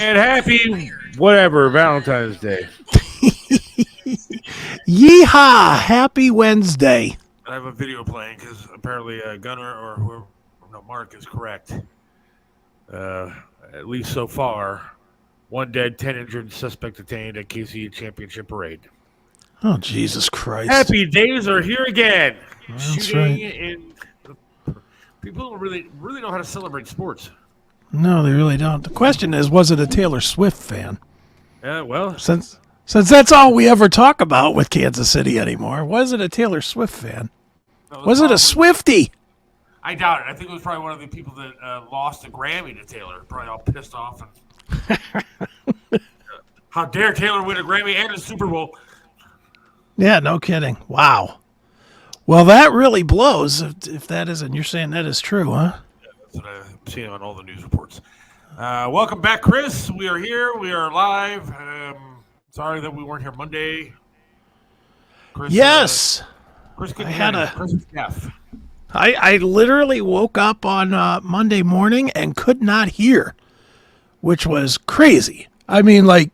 And happy whatever Valentine's Day. Yeehaw! Happy Wednesday. I have a video playing because apparently Gunner or whoever, no, Mark is correct. Uh, at least so far, one dead, 10 injured, suspect detained at KC Championship Parade. Oh, Jesus Christ. Happy days are here again. That's Shooting right. in people don't really know how to celebrate sports. No, they really don't. The question is, was it a Taylor Swift fan? Well, Since that's all we ever talk about with Kansas City anymore, was it a Taylor Swift fan? no, Was it a Swiftie? I doubt it. I think it was probably one of the people that lost a Grammy to Taylor. Probably all pissed off. And, how dare Taylor win a Grammy and a Super Bowl? Yeah, no kidding. Wow. Well, that really blows. If that isn't, you're saying that is true, huh? That's what I'm seeing on all the news reports. Welcome back, Chris. We are here. We are live. Sorry that we weren't here Monday. Chris, Yes. Chris couldn't I had hear you. a- Chris was deaf. I literally woke up on Monday morning and could not hear, which was crazy. I mean, like,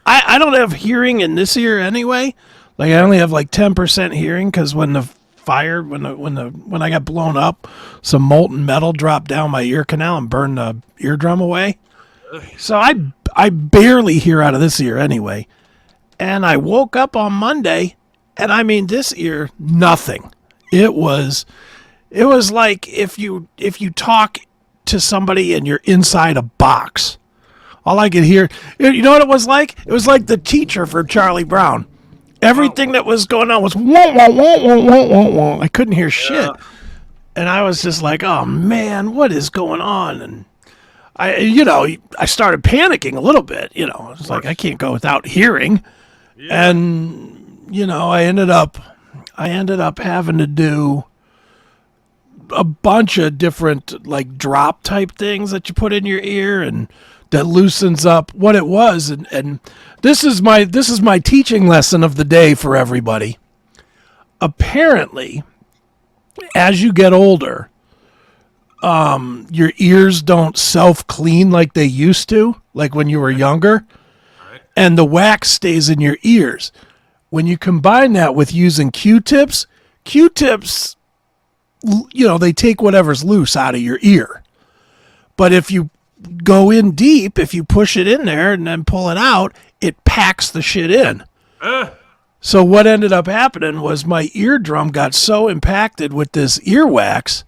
I don't have hearing in this ear anyway. Like, I only have like 10% hearing because when the fire, when I got blown up, some molten metal dropped down my ear canal and burned the eardrum away. So I barely hear out of this ear anyway. And I woke up on Monday, and I mean, this ear, nothing. It was like if you talk to somebody and you're inside a box. All I could hear, you know what it was like? It was like the teacher for Charlie Brown. Everything that was going on was wah, wah, wah, wah, wah, wah, wah. I couldn't hear shit. And I was just like, oh man, what is going on? And I started panicking a little bit, I was like, I can't go without hearing. Yeah. And, I ended up having to do a bunch of different like drop type things that you put in your ear and that loosens up what it was. And this is my teaching lesson of the day for everybody. Apparently, as you get older, your ears don't self-clean like they used to, like when you were younger, and the wax stays in your ears. When you combine that with using Q-tips, they take whatever's loose out of your ear. But if you go in deep, if you push it in there and then pull it out, it packs the shit in. So what ended up happening was my eardrum got so impacted with this earwax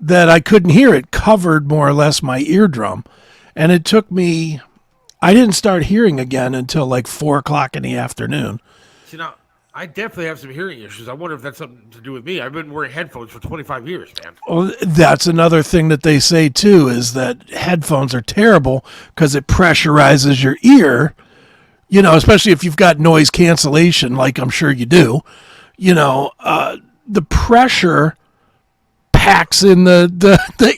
that I couldn't hear. It covered more or less my eardrum. And it took me, I didn't start hearing again until like 4 o'clock in the afternoon. See, now, I definitely have some hearing issues. I wonder if that's something to do with me. I've been wearing headphones for 25 years, man. Well, that's another thing that they say too, is that headphones are terrible because it pressurizes your ear, especially if you've got noise cancellation, like I'm sure you do. The pressure packs in the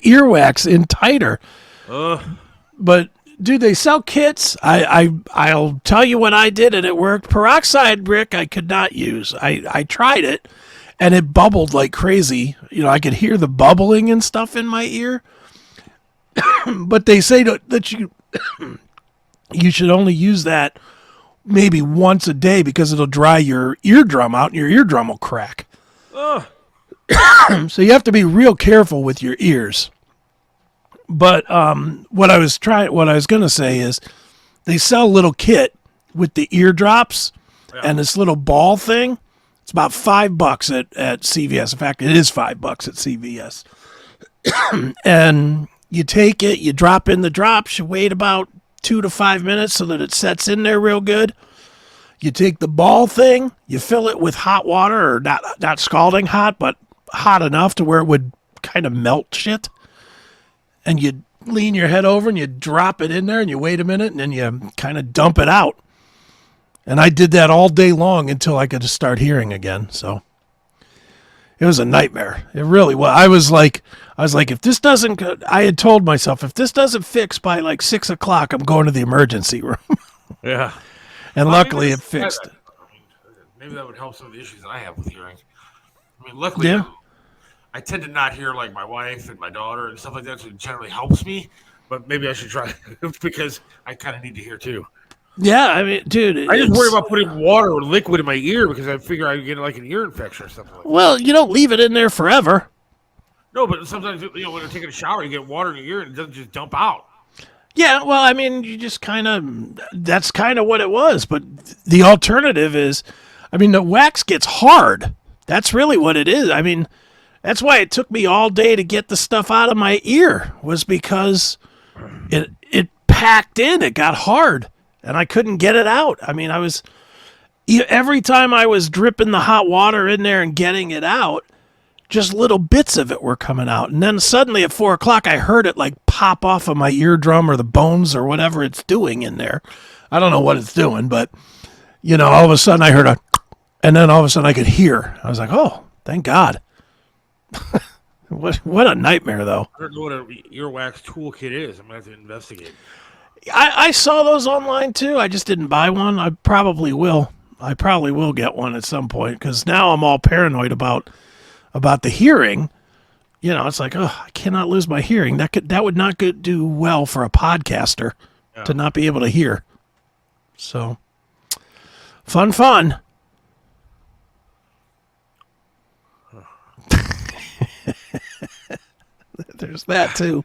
earwax in tighter. But dude, they sell kits. I'll tell you what I did, and it worked. Peroxide, Rick, I could not use. I tried it, and it bubbled like crazy. I could hear the bubbling and stuff in my ear. But they say that you should only use that maybe once a day because it'll dry your eardrum out, and your eardrum will crack. So you have to be real careful with your ears. But what I was going to say is they sell a little kit with the eardrops and this little ball thing. It's about $5 at CVS. In fact, it is $5 at CVS. And you take it, you drop in the drops, you wait about 2 to 5 minutes so that it sets in there real good. You take the ball thing, you fill it with hot water, or not scalding hot, but hot enough to where it would kind of melt shit. And you lean your head over and you drop it in there and you wait a minute and then you kind of dump it out. And I did that all day long until I could start hearing again. So it was a nightmare. It really was. I was like, if this doesn't, I had told myself, if this doesn't fix by like 6 o'clock, I'm going to the emergency room. Yeah. And luckily it fixed. Maybe that would help some of the issues that I have with hearing. Luckily, I tend to not hear like my wife and my daughter and stuff like that, so it generally helps me. but maybe I should try because I kind of need to hear too. Yeah, I mean, dude, I just worry about putting water or liquid in my ear because I figure I would get like an ear infection or something like that. Well, you don't leave it in there forever. No, but sometimes when you're taking a shower, you get water in your ear and it doesn't just dump out. Yeah, well, I mean, you just that's kind of what it was. But the alternative is, I mean, the wax gets hard. That's really what it is. I mean, that's why it took me all day to get the stuff out of my ear, was because it packed in, it got hard, and I couldn't get it out. I mean, every time I was dripping the hot water in there and getting it out, just little bits of it were coming out. And then suddenly at 4:00, I heard it like pop off of my eardrum or the bones or whatever it's doing in there. I don't know what it's doing, but, all of a sudden I heard and then all of a sudden I could hear. I was like, oh, thank God. What a nightmare, though. I don't know what an earwax toolkit is. I'm going to have to investigate. I saw those online, too. I just didn't buy one. I probably will. I probably will get one at some point because now I'm all paranoid about the hearing. It's like, oh, I cannot lose my hearing. That would not do well for a podcaster to not be able to hear. So, fun. There's that too.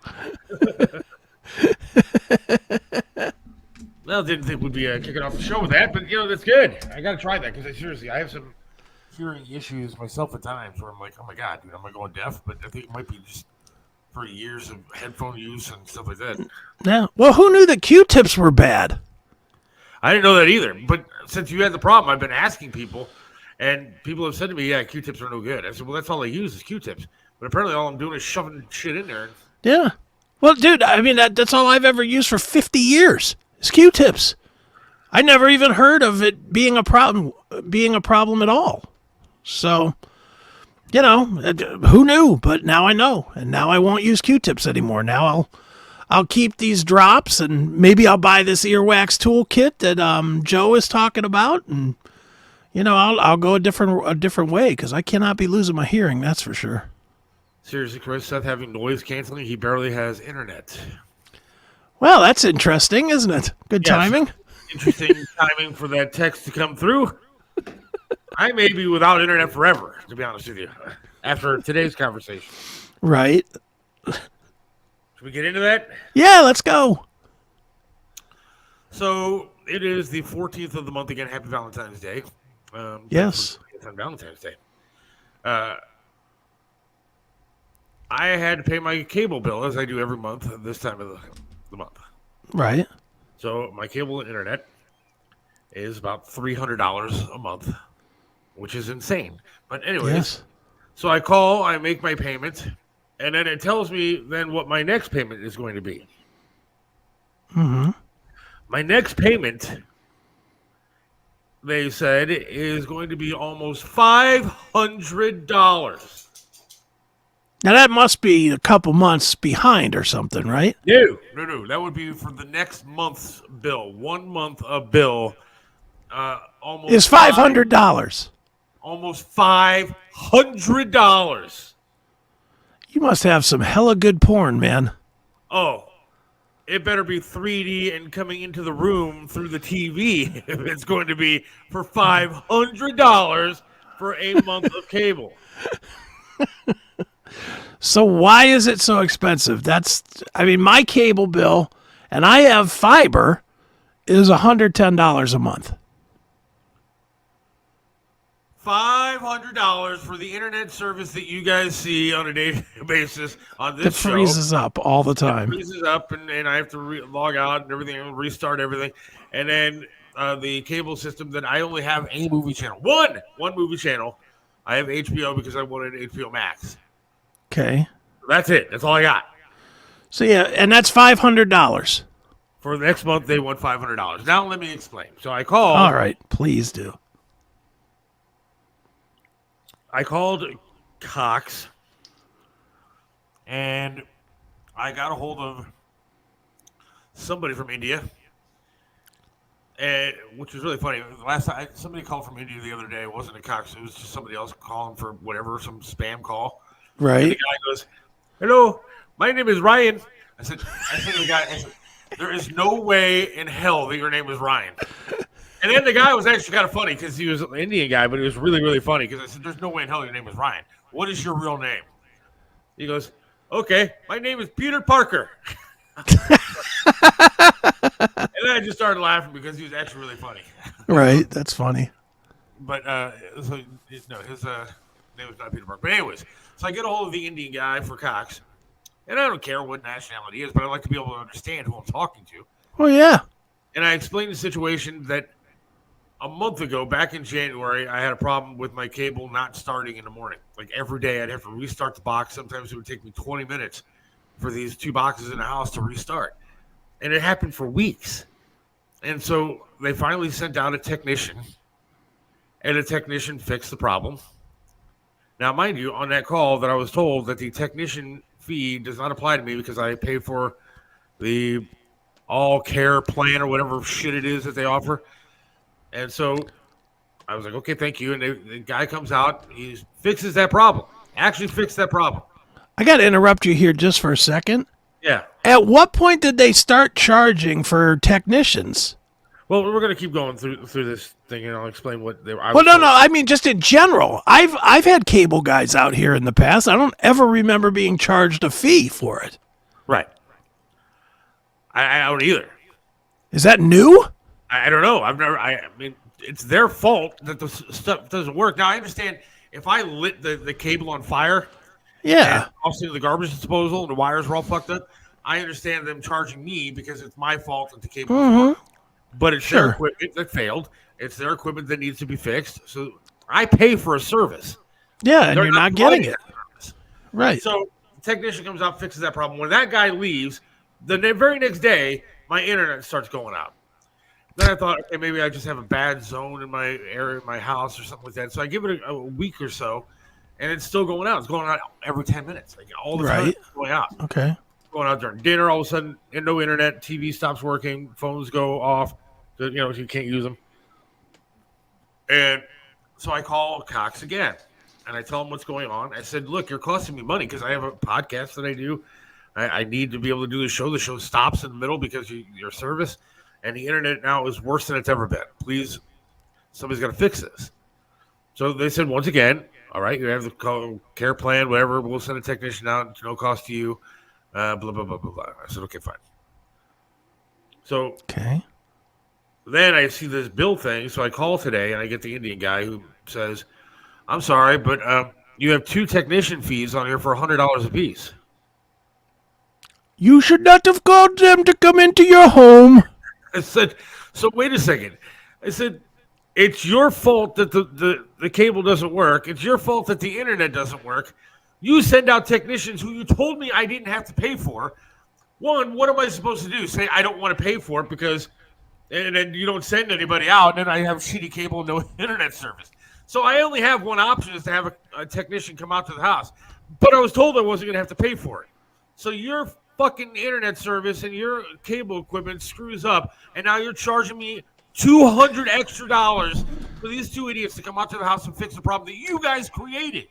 Well, didn't think we'd be kicking off the show with that, but that's good. I got to try that because I have some hearing issues myself at times where I'm like, oh my God, dude, am I going deaf? But I think it might be just for years of headphone use and stuff like that. Yeah. Well, who knew that Q-tips were bad? I didn't know that either. But since you had the problem, I've been asking people, and people have said to me, yeah, Q-tips are no good. I said, well, that's all I use is Q-tips. But apparently all I'm doing is shoving shit in there. Yeah. Well, dude, I mean, that's all I've ever used for 50 years is Q-tips. I never even heard of it being a problem at all. So, who knew? But now I know, and now I won't use Q-tips anymore. Now I'll keep these drops, and maybe I'll buy this earwax toolkit that Joe is talking about, and I'll go a different way because I cannot be losing my hearing. That's for sure. Seriously, Chris, Seth having noise canceling. He barely has internet. Well, that's interesting, isn't it? Good timing. Interesting timing for that text to come through. I may be without internet forever, to be honest with you, after today's conversation. Right. Should we get into that? Yeah, let's go. So it is the 14th of the month again. Happy Valentine's Day. Yes. It's on Valentine's Day. I had to pay my cable bill, as I do every month, this time of the month. Right. So my cable and internet is about $300 a month, which is insane. But anyways, So I call, I make my payment, and then it tells me then what my next payment is going to be. Mm-hmm. My next payment, they said, is going to be almost $500. Now, that must be a couple months behind or something, right? No. That would be for the next month's bill. 1 month of bill. Almost is $500. Almost $500. You must have some hella good porn, man. Oh, it better be 3D and coming into the room through the TV if it's going to be for $500 for a month of cable. So why is it so expensive? My cable bill, and I have fiber, is $110 a month. $500 for the internet service that you guys see on a daily basis on this show. It freezes up all the time. It freezes up, and I have to log out and everything, and restart everything. And then the cable system that I only have a movie channel. One movie channel. I have HBO because I wanted HBO Max. Okay. That's it. That's all I got. So, yeah, and that's $500. For the next month, they want $500. Now, let me explain. So I called. All right. Please do. I called Cox, and I got a hold of somebody from India, which was really funny. Last time, somebody called from India the other day. It wasn't a Cox. It was just somebody else calling for whatever, some spam call. Right. And the guy goes, "Hello, my name is Ryan." I I said to the guy, I said, there is no way in hell that your name is Ryan. And then the guy was actually kind of funny because he was an Indian guy, but he was really, really funny because I said, there's no way in hell your name is Ryan. What is your real name? He goes, okay, my name is Peter Parker. And then I just started laughing because he was actually really funny. Right. That's funny. But so no, his name was not Peter Parker. But anyways, so I get a hold of the Indian guy for Cox, and I don't care what nationality he is, but I like to be able to understand who I'm talking to. Oh, yeah. And I explained the situation that a month ago, back in January, I had a problem with my cable not starting in the morning. Like every day, I'd have to restart the box. Sometimes it would take me 20 minutes for these two boxes in the house to restart. And it happened for weeks. And so they finally sent out a technician, and the technician fixed the problem. Now, mind you, on that call that I was told that the technician fee does not apply to me because I pay for the all care plan or whatever shit it is that they offer. And so I was like, okay, thank you. And the guy comes out, he fixes that problem. Actually fixed that problem. I got to interrupt you here just for a second. Yeah. At what point did they start charging for technicians? Well, we're going to keep going through this thing, and I'll explain what they were. Well, no. I mean, just in general. I've had cable guys out here in the past. I don't ever remember being charged a fee for it. Right. I don't either. Is that new? I don't know. I mean, it's their fault that the stuff doesn't work. Now, I understand if I lit the cable on fire, Yeah. also the garbage disposal and the wires were all fucked up, I understand them charging me because it's my fault that the cable was fucked. But it's their equipment that failed. It's their equipment that needs to be fixed. So I pay for a service. Yeah, and you're not getting it. Right. So the technician comes out, fixes that problem. When that guy leaves, the very next day, my internet starts going out. Then I thought, okay, maybe I just have a bad zone in my area, in my house or something like that. So I give it a week or so, and it's still going out. It's going out every 10 minutes. Like all the time it's going out. Okay. Going out during dinner, all of a sudden, and no internet, TV stops working, phones go off. You can't use them. And so I call Cox again, and I tell him what's going on. I said, look, you're costing me money because I have a podcast that I do. I need to be able to do the show. The show stops in the middle because your service, and the internet now is worse than it's ever been. Please, somebody's got to fix this. So they said, once again, all right, you have the care plan, whatever. We'll send a technician out. It's no cost to you. Blah, blah, blah, blah, blah. I said, okay, fine. So then I see this bill thing. So I call today, and I get the Indian guy who says, I'm sorry, but you have 2 technician fees on here for $100 a piece. You should not have called them to come into your home. I said, so wait a second. I said, it's your fault that the cable doesn't work. It's your fault that the internet doesn't work. You send out technicians who you told me I didn't have to pay for. One, what am I supposed to do? Say I don't want to pay for it because, and then you don't send anybody out, and then I have shitty cable and no internet service. So I only have one option is to have a technician come out to the house. But I was told I wasn't going to have to pay for it. So your fucking internet service and your cable equipment screws up, and now you're charging me $200 extra for these 2 idiots to come out to the house and fix the problem that you guys created.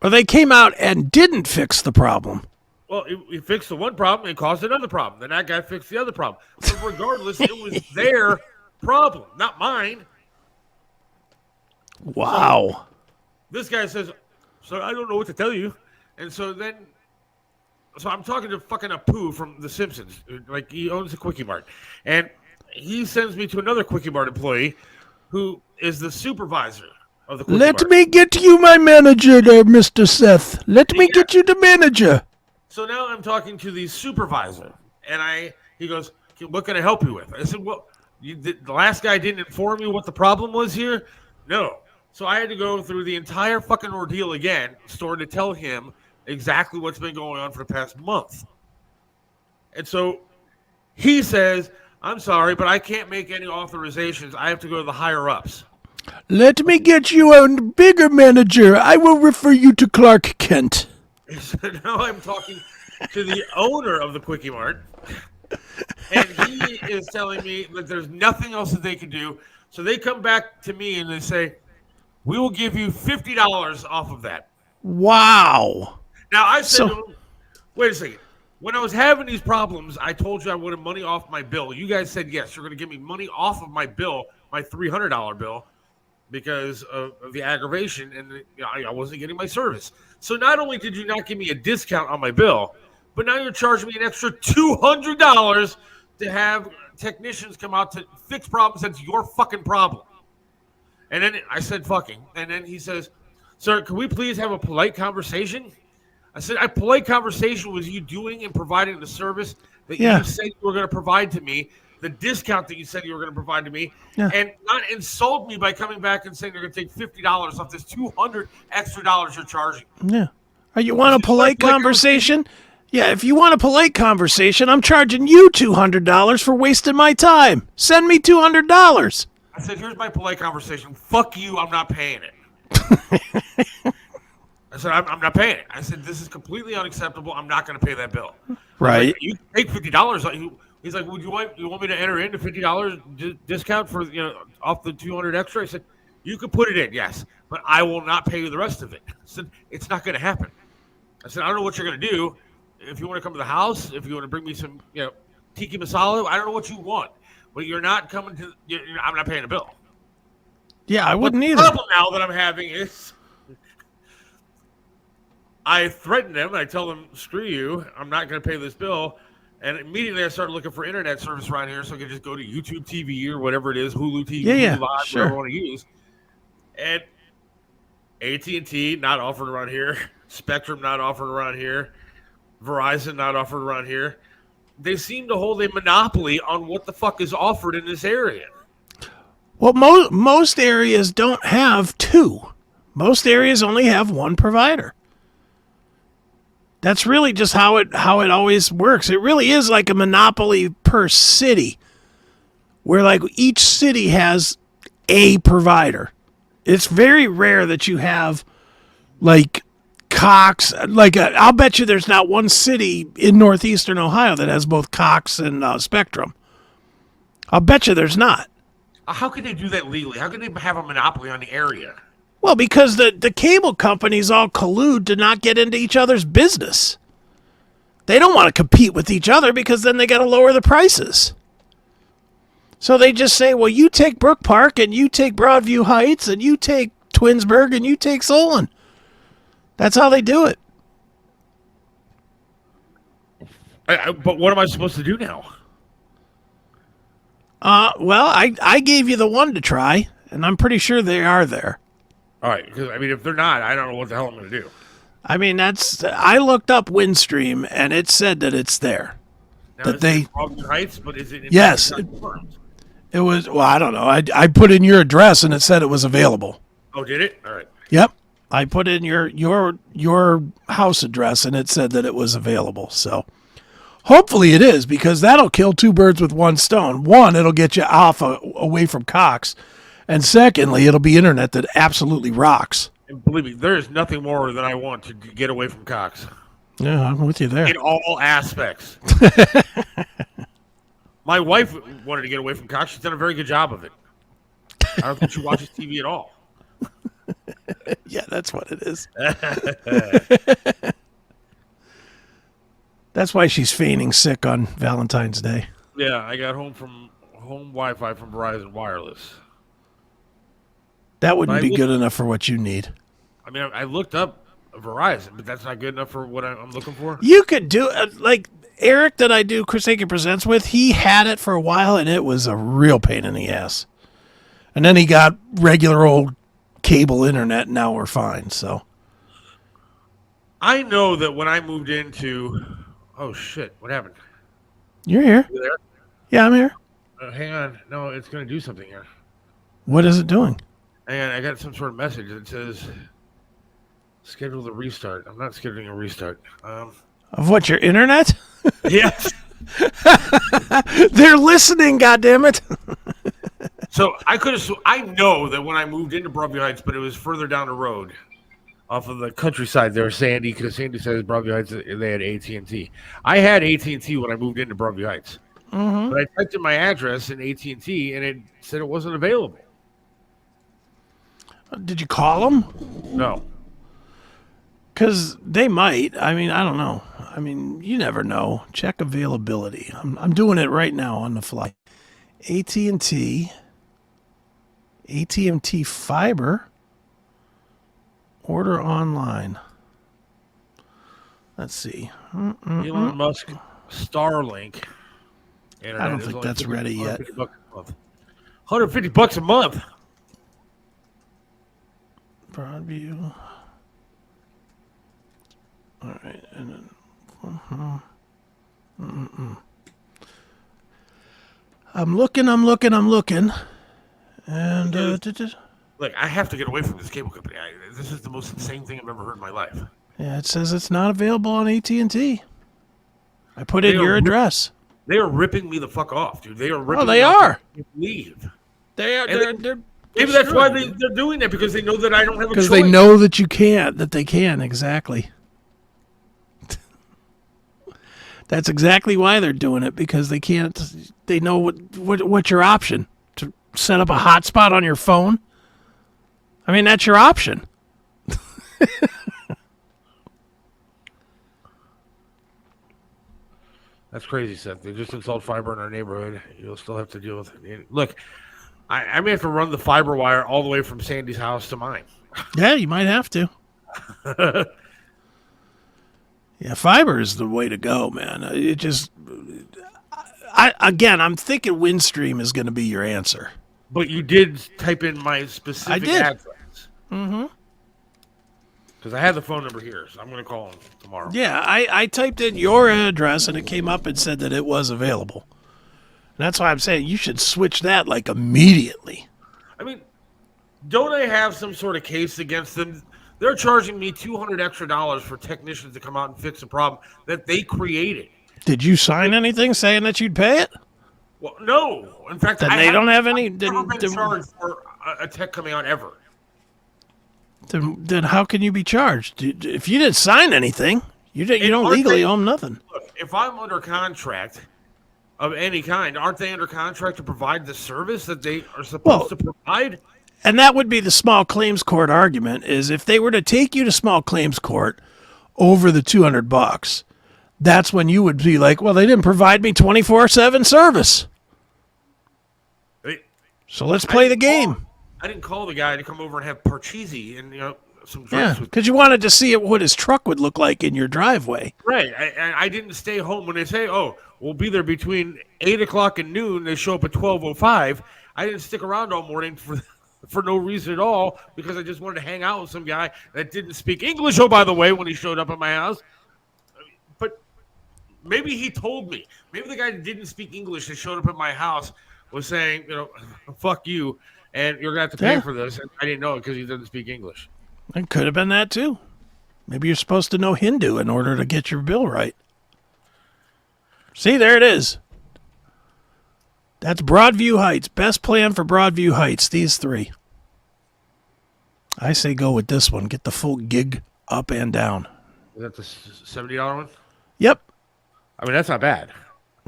Or they came out and didn't fix the problem. Well, he fixed the one problem and caused another problem. Then that guy fixed the other problem. But regardless, it was their problem, not mine. Wow. So this guy says, so I don't know what to tell you. And so I'm talking to fucking Apu from The Simpsons. Like, he owns a Quickie Mart. And he sends me to another Quickie Mart employee who is the supervisor of the Quickie Mart. Let me get you my manager there, Mr. Seth. Let me get you the manager. So now I'm talking to the supervisor. And he goes, what can I help you with? I said, well, the last guy didn't inform you what the problem was here? No. So I had to go through the entire fucking ordeal again, to tell him exactly what's been going on for the past month. And so he says, I'm sorry, but I can't make any authorizations. I have to go to the higher ups. Let me get you a bigger manager. I will refer you to Clark Kent. So now I'm talking to the owner of the Quickie Mart, and he is telling me that there's nothing else that they can do. So they come back to me and they say, we will give you $50 off of that. Wow. Now I said to him, wait a second. When I was having these problems, I told you I wanted money off my bill. You guys said yes, you're going to give me money off of my bill, my $300 bill, because of the aggravation, and I wasn't getting my service. So not only did you not give me a discount on my bill, but now you're charging me an extra $200 to have technicians come out to fix problems that's your fucking problem. And then I said fucking, and then he says, "Sir, can we please have a polite conversation?" I said, "A polite conversation was you doing and providing the service that you said you were going to provide to me, the discount that you said you were going to provide to me, and not insult me by coming back and saying you're going to take $50 off this $200 extra you're charging." Yeah. You want a polite conversation? Yeah, if you want a polite conversation, I'm charging you $200 for wasting my time. Send me $200. I said, "Here's my polite conversation. Fuck you. I'm not paying it." I said, I'm not paying it. I said, "This is completely unacceptable. I'm not going to pay that bill." Right. Like, you take $50. He's like, "Would you want me to enter in the $50 discount for off the 200 extra?" I said, "You can put it in, yes, but I will not pay you the rest of it." I said, "It's not going to happen." I said, "I don't know what you're going to do. If you want to come to the house, if you want to bring me some tiki masala, I don't know what you want, but you're not coming to. I'm not paying the bill." Yeah, I wouldn't either. The problem now that I'm having is, I threaten them and I tell them, "Screw you, I'm not going to pay this bill." And immediately I started looking for internet service around here so I could just go to YouTube TV or whatever it is, Hulu TV, Live, whatever I want to use. And AT&T not offered around here, Spectrum not offered around here, Verizon not offered around here. They seem to hold a monopoly on what the fuck is offered in this area. Well, most areas don't have two. Most areas only have one provider. That's really just how it always works. It really is like a monopoly per city, where like each city has a provider. It's very rare that you have like Cox. I'll bet you there's not one city in northeastern Ohio that has both Cox and Spectrum. I'll bet you there's not. How can they do that legally? How can they have a monopoly on the area? Well, because the cable companies all collude to not get into each other's business. They don't want to compete with each other because then they got to lower the prices. So they just say, well, you take Brook Park and you take Broadview Heights and you take Twinsburg and you take Solon. That's how they do it. But what am I supposed to do now? Well, I gave you the one to try, and I'm pretty sure they are there. All right, because if they're not, I don't know what the hell I'm going to do. I looked up Windstream, and it said that it's there. Now, that they Broadview Heights, but is it? Yes, it was. Well, I don't know. I put in your address, and it said it was available. Oh, did it? All right. Yep, I put in your house address, and it said that it was available. So hopefully it is, because that'll kill two birds with one stone. One, it'll get you away from Cox. And secondly, it'll be internet that absolutely rocks. And believe me, there is nothing more than I want to get away from Cox. Yeah, I'm with you there. In all aspects. My wife wanted to get away from Cox. She's done a very good job of it. I don't think she watches TV at all. Yeah, that's what it is. That's why she's feigning sick on Valentine's Day. Yeah, I got home Wi-Fi from Verizon Wireless. That wouldn't be good enough for what you need. I looked up Verizon, but that's not good enough for what I'm looking for. You could do like Eric that I do Chris Aiken Presents with. He had it for a while, and it was a real pain in the ass. And then he got regular old cable internet, and now we're fine. So I know that when I moved into, oh shit, what happened? You're here. You there? Yeah, I'm here. Hang on, no, it's going to do something here. What is it doing? And I got some sort of message that says, schedule the restart. I'm not scheduling a restart. Of what, your internet? Yes. They're listening, goddammit. So I know that when I moved into Broadview Heights, but it was further down the road off of the countryside there, Sandy, because Sandy says Broadview Heights, they had AT&T. I had AT&T when I moved into Broadview Heights. Mm-hmm. But I typed in my address in AT&T, and it said it wasn't available. Did you call them? No. because they might. I mean, I don't know. I mean, you never know. Check availability. I'm doing it right now on the fly. AT&T fiber. Order online. Let's see. Elon Musk Starlink. I don't think that's ready yet. $150 a month. Broadview. All right, and then I'm looking, and Look, I have to get away from this cable company. This is the most insane thing I've ever heard in my life. yeah, it says it's not available on AT&T. I put in your address. They are ripping me the fuck off, dude. They are ripping. Oh, they are. Leave. They are. They're maybe that's why they're doing that, because they know that I don't have a choice. Because they know that you can't. That they can, exactly. That's exactly why they're doing it, because they can't. They know what's your option, to set up a hotspot on your phone. I mean, that's your option. That's crazy, Seth. They just installed fiber in our neighborhood. You'll still have to deal with it. Look, I may have to run the fiber wire all the way from Sandy's house to mine. Yeah, you might have to. Yeah, fiber is the way to go, man. It just, I'm thinking Windstream is going to be your answer. But you did type in my specific address. Mm-hmm. Because I had the phone number here, so I'm going to call him tomorrow. Yeah, I typed in your address, and it came up and said that it was available. And that's why I'm saying you should switch that, like, immediately. I mean, don't I have some sort of case against them? They're charging me $200 extra for technicians to come out and fix a problem that they created. Did you sign anything saying that you'd pay it? Well, no. In fact, they don't have any. I've never been charged for a tech coming out ever. Then how can you be charged? If you didn't sign anything, you don't legally owe them nothing. Look, if I'm under contract of any kind, aren't they under contract to provide the service that they are supposed to provide? And that would be the small claims court argument, is if they were to take you to small claims court over the $200, that's when you would be like, well, they didn't provide me 24/7 service. So let's play the game. I didn't call the guy to come over and have parcheesi and some drinks. Yeah, because you wanted to see what his truck would look like in your driveway. Right. I didn't stay home when they say, oh, we'll be there between 8 o'clock and noon. They show up at 12:05. I didn't stick around all morning for no reason at all, because I just wanted to hang out with some guy that didn't speak English. Oh, by the way, when he showed up at my house. But maybe he told me. Maybe the guy that didn't speak English that showed up at my house was saying, fuck you, and you're going to have to pay for this. And I didn't know it because he doesn't speak English. It could have been that, too. Maybe you're supposed to know Hindu in order to get your bill right. See, there it is. That's Broadview Heights. Best plan for Broadview Heights, these three. I say go with this one. Get the full gig up and down. Is that the $70 one? Yep. I mean, that's not bad.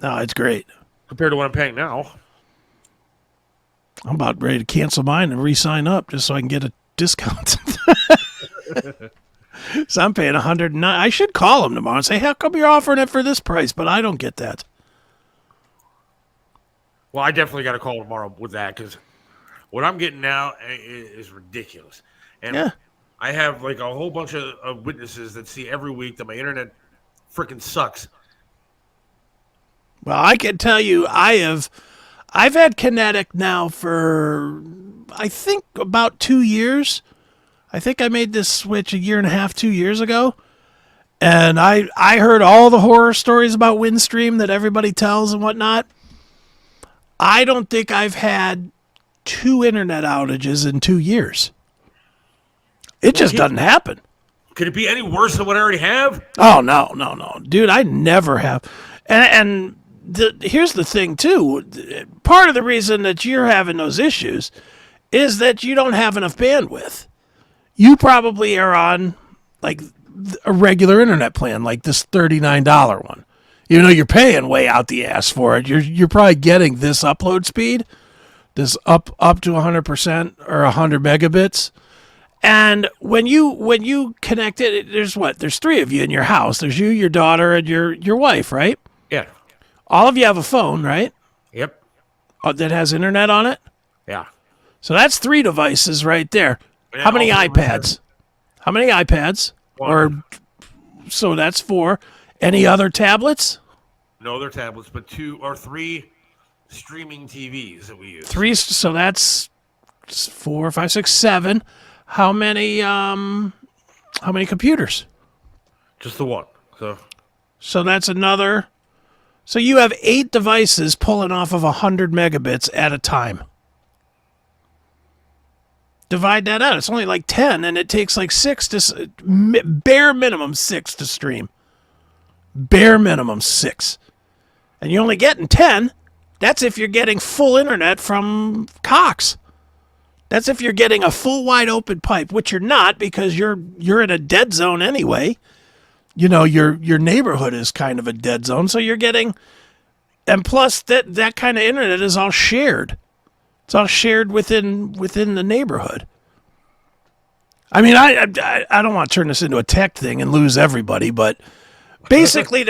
No, it's great. Compared to what I'm paying now. I'm about ready to cancel mine and re-sign up just so I can get a discount. So I'm paying $109. I should call them tomorrow and say, how come you're offering it for this price? But I don't get that. Well, I definitely got to call tomorrow with that, because what I'm getting now is ridiculous. And I have like a whole bunch of witnesses that see every week that my internet freaking sucks. Well, I can tell you I've had Kinetic now for, I think, about 2 years. I think I made this switch 1.5 years, 2 years ago. And I heard all the horror stories about Windstream that everybody tells and whatnot. I don't think I've had 2 internet outages in 2 years. It just doesn't happen. Could it be any worse than what I already have? Oh, no. Dude, I never have. And here's the thing, too. Part of the reason that you're having those issues is that you don't have enough bandwidth. You probably are on, like, a regular internet plan, like this $39 one. Even though you're paying way out the ass for it, you're probably getting this upload speed, this up to 100% or 100 megabits, And when you connect it, there's what? There's three of you in your house. There's you, your daughter, and your wife, right? Yeah. All of you have a phone, right? Yep. That has internet on it. Yeah. So that's three devices right there. Yeah, How many all three of iPads? How many iPads? One. Or so that's four. Any other tablets? No other tablets, but 2 or 3 streaming TVs that we use. Three. So that's 4, 5, 6, 7. How many computers? Just the one. So that's another. So you have 8 devices pulling off of 100 megabits at a time. Divide that out. It's only like 10, and it takes like 6 to bare minimum 6 to stream. Bare minimum 6, and you're only getting 10. That's if you're getting full internet from Cox. That's if you're getting a full wide open pipe, which you're not because you're in a dead zone anyway. You know, your neighborhood is kind of a dead zone, so you're getting, and plus that kind of internet is all shared. It's all shared within the neighborhood. I mean, I don't want to turn this into a tech thing and lose everybody, but basically,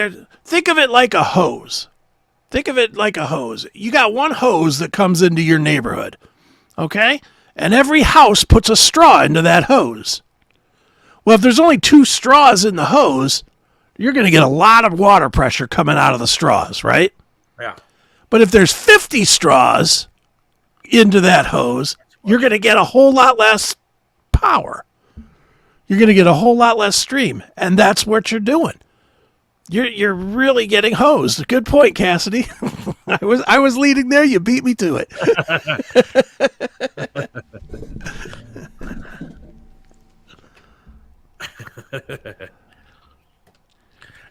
think of it like a hose. Think of it like a hose. You got one hose that comes into your neighborhood, okay? And every house puts a straw into that hose. Well, if there's only 2 straws in the hose, you're going to get a lot of water pressure coming out of the straws, right? Yeah. But if there's 50 straws into that hose, you're going to get a whole lot less power. You're going to get a whole lot less stream, and that's what you're doing. You're really getting hosed. Good point, Cassidy. I was leading there. You beat me to it.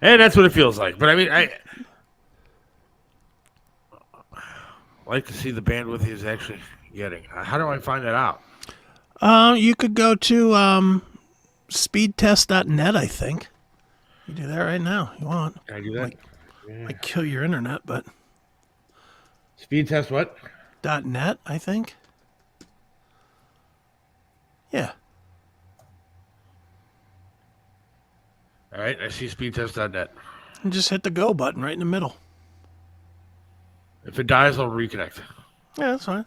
And that's what it feels like. But I mean, I like to see the bandwidth he's actually getting. How do I find that out? You could go to speedtest.net, I think. You do that right now. You want? Can I do that? Might kill your internet, but Speed test what? .net, I think. Yeah. All right, I see speedtest.net. And just hit the go button right in the middle. If it dies, I'll reconnect. Yeah, that's fine.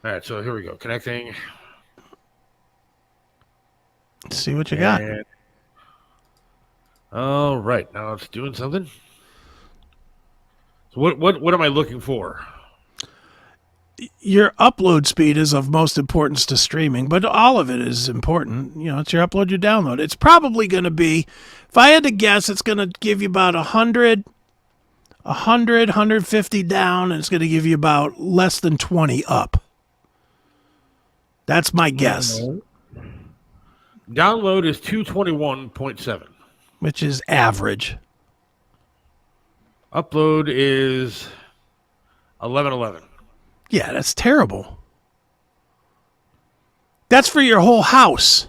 All right, so here we go. Connecting. Let's see what you got. All right, now it's doing something. So what am I looking for? Your upload speed is of most importance to streaming, but all of it is important. You know, it's your upload, your download. It's probably going to be, if I had to guess, it's going to give you about 150 down, and it's going to give you about less than 20 up. That's my guess. Download is 221.7. Which is average. Upload is 1111. Yeah, that's terrible. That's for your whole house.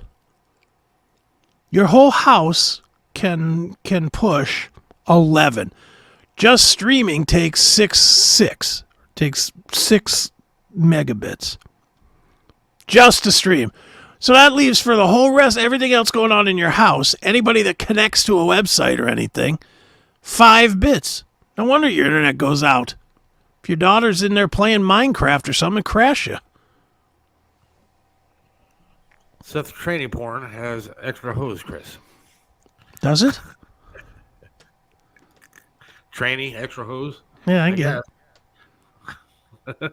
Your whole house can push 11. Just streaming takes 6 megabits. Just to stream. So that leaves for the whole rest, everything else going on in your house, anybody that connects to a website or anything, 5 bits. No wonder your internet goes out. If your daughter's in there playing Minecraft or something, crash you. Seth Training Porn has extra hose, Chris. Does it? Training, extra hose? Yeah, I get it.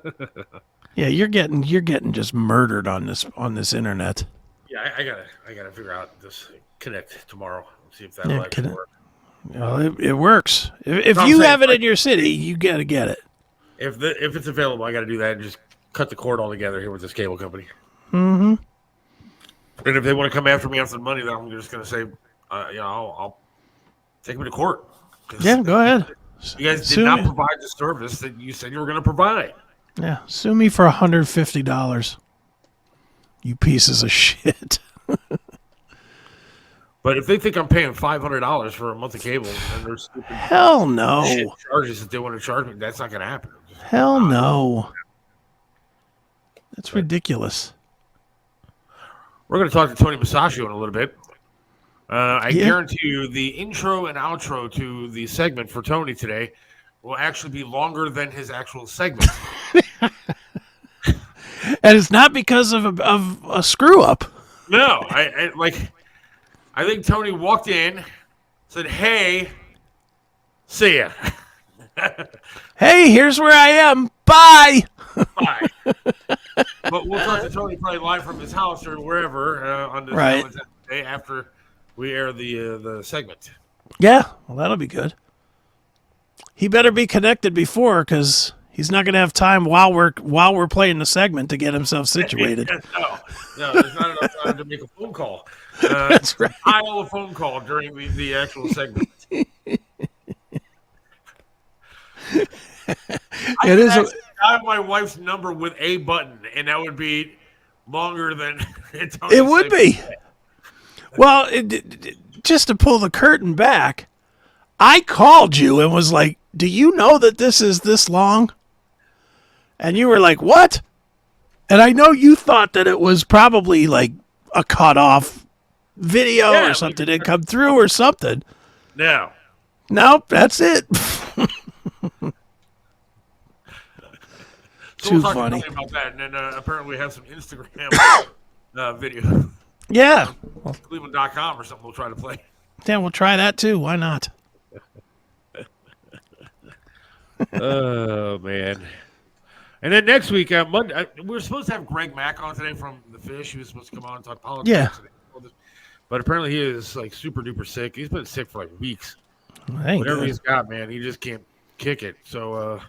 Yeah, you're getting just murdered on this internet. Yeah, I gotta figure out this connect tomorrow. See if that'll actually work. Well, it works. If you have it in your city, you gotta get it. If it's available, I gotta do that and just cut the cord all together here with this cable company. Mm-hmm. And if they want to come after me after the money, then I'm just gonna say, I'll take them to court. Yeah, go ahead. You guys did not provide the service that you said you were going to provide. Yeah, sue me for $150. You pieces of shit. But if they think I'm paying $500 for a month of cable, and there's hell no shit charges that they want to charge me, that's not going to happen. Hell no. That's ridiculous. We're going to talk to Tony Masaccio in a little bit. I Yeah. guarantee you the intro and outro to the segment for Tony today will actually be longer than his actual segment. And it's not because of a screw up. No, I think Tony walked in, said, "Hey, see ya." Hey, here's where I am. Bye. Bye. But we'll talk to Tony probably live from his house or wherever on this Right. Valentine's Day after we air the segment. Yeah, well, that'll be good. He better be connected before, because he's not going to have time while we're playing the segment to get himself situated. No, there's not enough time to make a phone call. That's right. I'll a phone call during the actual segment. I It is. I have my wife's number with a button, and that would be longer than It would be. Well, just to pull the curtain back, I called you and was like, "Do you know that this is this long?" And you were like, "What?" And I know you thought that it was probably like a cut off video or something that come through or something. No. Nope, that's it. So Too we'll talk funny. to Tony about that, and then apparently we have some Instagram video. Yeah. Cleveland.com or something we'll try to play. Yeah, we'll try that too. Why not? Oh, man. And then next week, Monday, we were supposed to have Greg Mack on today from The Fish. He was supposed to come on and talk politics. Yeah. But apparently he is like super duper sick. He's been sick for like weeks. Ain't Whatever good. he's got, man, he just can't kick it. So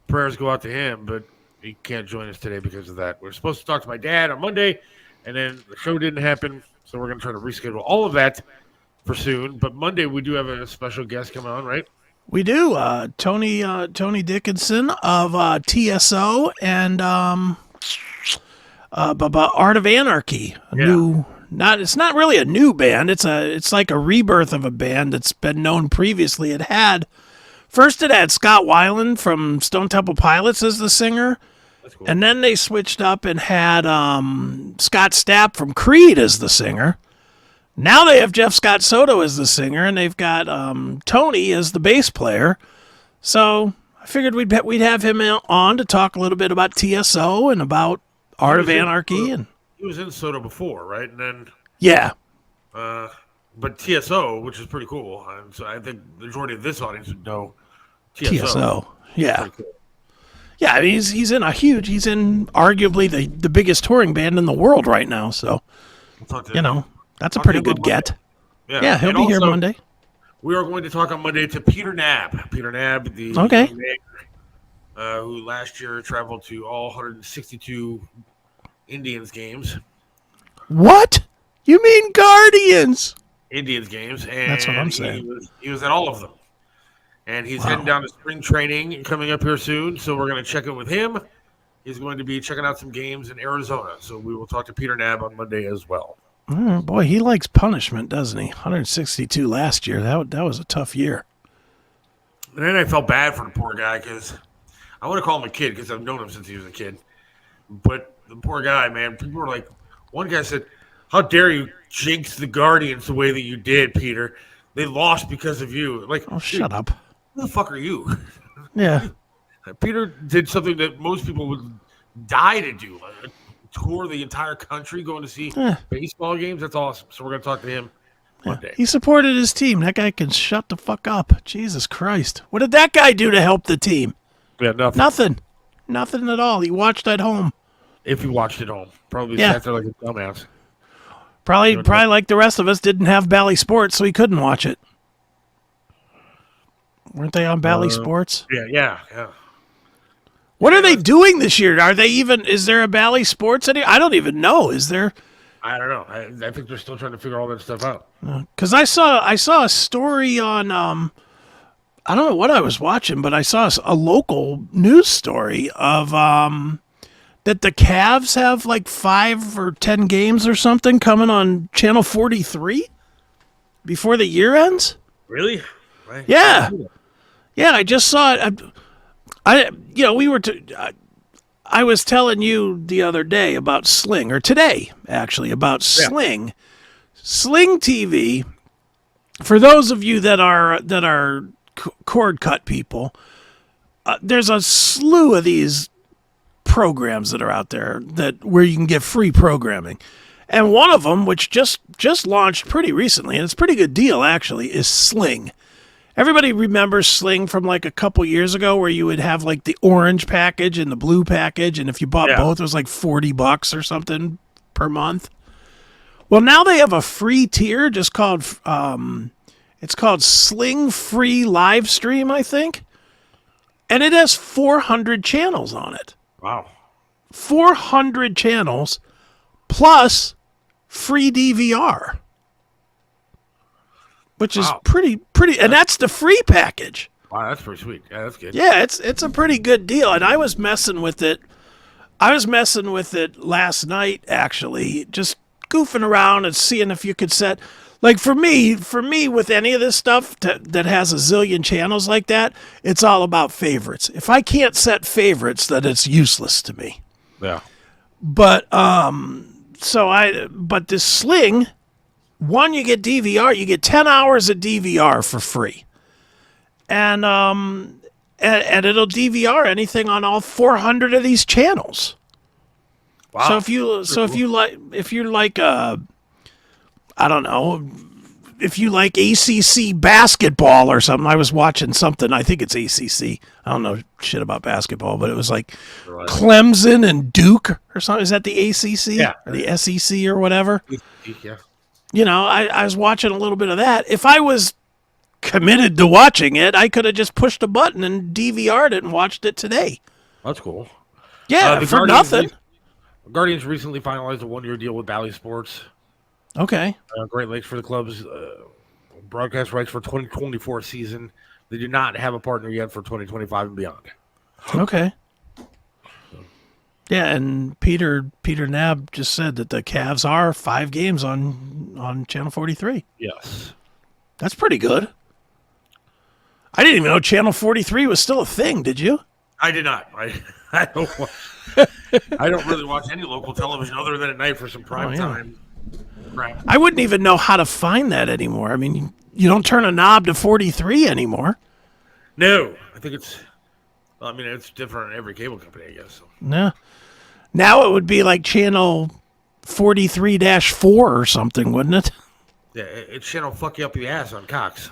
prayers go out to him, but he can't join us today because of that. We're supposed to talk to my dad on Monday, and then the show didn't happen. So we're going to try to reschedule all of that for soon. But Monday we do have a special guest coming on, right? We do. Tony Dickinson of TSO and Art of Anarchy. It's not really a new band. It's like a rebirth of a band that's been known previously. It had Scott Weiland from Stone Temple Pilots as the singer. That's cool. And then they switched up and had Scott Stapp from Creed as the singer. Now they have Jeff Scott Soto as the singer, and they've got Tony as the bass player. So I figured we'd have him on to talk a little bit about TSO and about Art of Anarchy. And He was in Soto before, right? And then, yeah, but TSO, which is pretty cool. And so I think the majority of this audience would know TSO. Yeah. Pretty cool. Yeah, I mean, he's in arguably the biggest touring band in the world right now. So, We'll talk to him. that's a Talk to pretty him good on Monday. get. Yeah, Yeah, he'll And be here also, Monday. We are going to talk on Monday to Peter Knapp. Peter Knapp, the Okay. young man, who last year traveled to all 162 Indians games. What? You mean Guardians? Indians games, and That's what I'm saying. He was at all of them. And he's heading down to spring training coming up here soon, so we're going to check in with him. He's going to be checking out some games in Arizona, so we will talk to Peter Knapp on Monday as well. Boy, he likes punishment, doesn't he? 162 last year. That was a tough year. And then I felt bad for the poor guy because I want to call him a kid because I've known him since he was a kid. But the poor guy, man, people were like, one guy said, "How dare you jinx the Guardians the way that you did, Peter? They lost because of you." Like, Oh, dude, shut up. Who the fuck are you? Yeah. Peter did something that most people would die to do. Like, tour the entire country going to see baseball games. That's awesome. So we're going to talk to him Monday. He supported his team. That guy can shut the fuck up. Jesus Christ. What did that guy do to help the team? Yeah, nothing. Nothing. Nothing at all. He watched at home. If you watched it home, probably Yeah. sat there like a dumbass. Probably like the rest of us didn't have Bally Sports, so he couldn't watch it. Weren't they on Bally Sports? Yeah. What are they doing this year? Is there a Bally Sports? I don't even know. Is there? I don't know. I think they're still trying to figure all that stuff out. Because I saw a story on I don't know what I was watching, but I saw a local news story of that the Cavs have like 5 or 10 games or something coming on Channel 43 before the year ends. Really? Right. Yeah. Yeah, I just saw it. I was telling you the other day about Sling, or today actually about Yeah. Sling. Sling TV. For those of you that are cord cut people, there's a slew of these programs that are out there that where you can get free programming. And one of them, which just launched pretty recently, and it's a pretty good deal actually, is Sling. Everybody remembers Sling from like a couple years ago where you would have like the orange package and the blue package, and if you bought both, it was like $40 or something per month. Well, now they have a free tier just called it's called Sling Free Live Stream, I think. And it has 400 channels on it. Wow. 400 channels plus free DVR. Which is pretty, and that's the free package. Wow, that's pretty sweet. Yeah, that's good. Yeah, it's a pretty good deal. And I was messing with it. I was messing with it last night, actually, just goofing around and seeing if you could set, like for me, with any of this stuff that has a zillion channels like that, it's all about favorites. If I can't set favorites, then it's useless to me. Yeah. But but this Sling. One, you get DVR. You get 10 hours of DVR for free, and it'll DVR anything on all 400 of these channels. Wow. So if you like I don't know, if you like ACC basketball or something. I was watching something. I think it's ACC. I don't know shit about basketball, but it was like Clemson and Duke or something. Is that the ACC? Yeah. Or the SEC or whatever? Yeah. You know, I was watching a little bit of that. If I was committed to watching it, I could have just pushed a button and DVR'd it and watched it today. That's cool. Yeah, for nothing. Guardians recently finalized a 1-year deal with Bally Sports. Okay. Great Lakes for the club's broadcast rights for 2024 season. They do not have a partner yet for 2025 and beyond. Okay. Yeah, and Peter Nab just said that the Cavs are 5 games on Channel 43. Yes. That's pretty good. I didn't even know Channel 43 was still a thing, did you? I did not. I don't really watch any local television other than at night for some prime time crap. I wouldn't even know how to find that anymore. I mean, you don't turn a knob to 43 anymore. No. I think it's different in every cable company, I guess. So. No. Now it would be like channel 43-4 or something, wouldn't it? Yeah, it's channel fuck you up your ass on Cox.